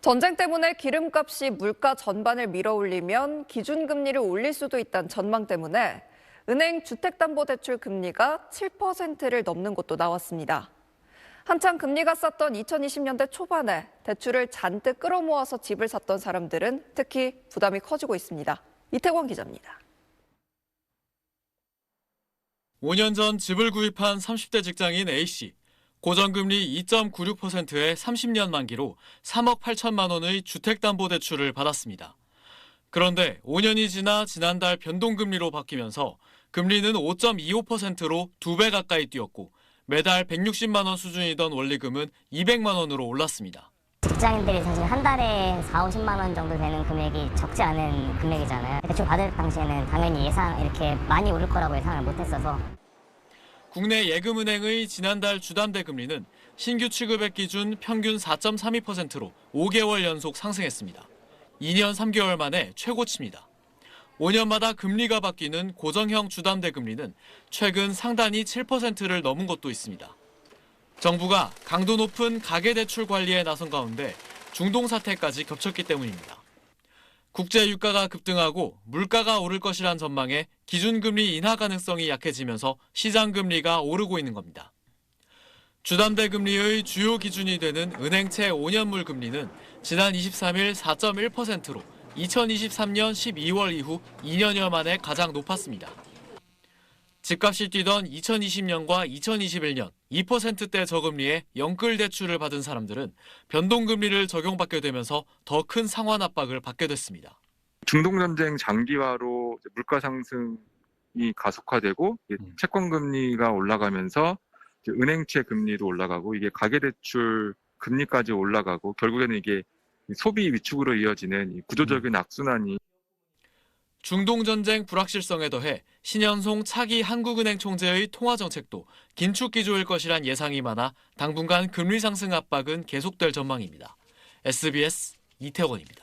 전쟁 때문에 기름값이 물가 전반을 밀어올리면 기준금리를 올릴 수도 있다는 전망 때문에 은행 주택담보대출 금리가 7%를 넘는 곳도 나왔습니다. 한창 금리가 쌌던 2020년대 초반에 대출을 잔뜩 끌어모아서 집을 샀던 사람들은 특히 부담이 커지고 있습니다. 이태권 기자입니다. 5년 전 집을 구입한 30대 직장인 A씨. 고정금리 2.96%의 30년 만기로 3억 8천만 원의 주택담보대출을 받았습니다. 그런데 5년이 지나 지난달 변동금리로 바뀌면서 금리는 5.25%로 2배 가까이 뛰었고 매달 160만 원 수준이던 원리금은 200만 원으로 올랐습니다. 직장인들이 사실 한 달에 4, 50만 원 정도 되는 금액이 적지 않은 금액이잖아요. 대출 받을 당시에는 당연히 이렇게 많이 오를 거라고 예상을 못했어서. 국내 예금은행의 지난달 주담대 금리는 신규 취급액 기준 평균 4.32%로 5개월 연속 상승했습니다. 2년 3개월 만에 최고치입니다. 5년마다 금리가 바뀌는 고정형 주담대 금리는 최근 상단이 7%를 넘은 곳도 있습니다. 정부가 강도 높은 가계대출 관리에 나선 가운데 중동 사태까지 겹쳤기 때문입니다. 국제 유가가 급등하고 물가가 오를 것이란 전망에 기준금리 인하 가능성이 약해지면서 시장금리가 오르고 있는 겁니다. 주담대 금리의 주요 기준이 되는 은행채 5년물 금리는 지난 23일 4.1%로 2023년 12월 이후 2년여 만에 가장 높았습니다. 집값이 뛰던 2020년과 2021년 2%대 저금리에 영끌 대출을 받은 사람들은 변동금리를 적용받게 되면서 더 큰 상환 압박을 받게 됐습니다. 중동전쟁 장기화로 물가 상승이 가속화되고 채권 금리가 올라가면서 은행채 금리도 올라가고 이게 가계대출 금리까지 올라가고 결국에는 이게 소비 위축으로 이어지는 구조적인 악순환이. 중동전쟁 불확실성에 더해 신현송 차기 한국은행 총재의 통화정책도 긴축 기조일 것이란 예상이 많아 당분간 금리 상승 압박은 계속될 전망입니다. SBS 이태원입니다.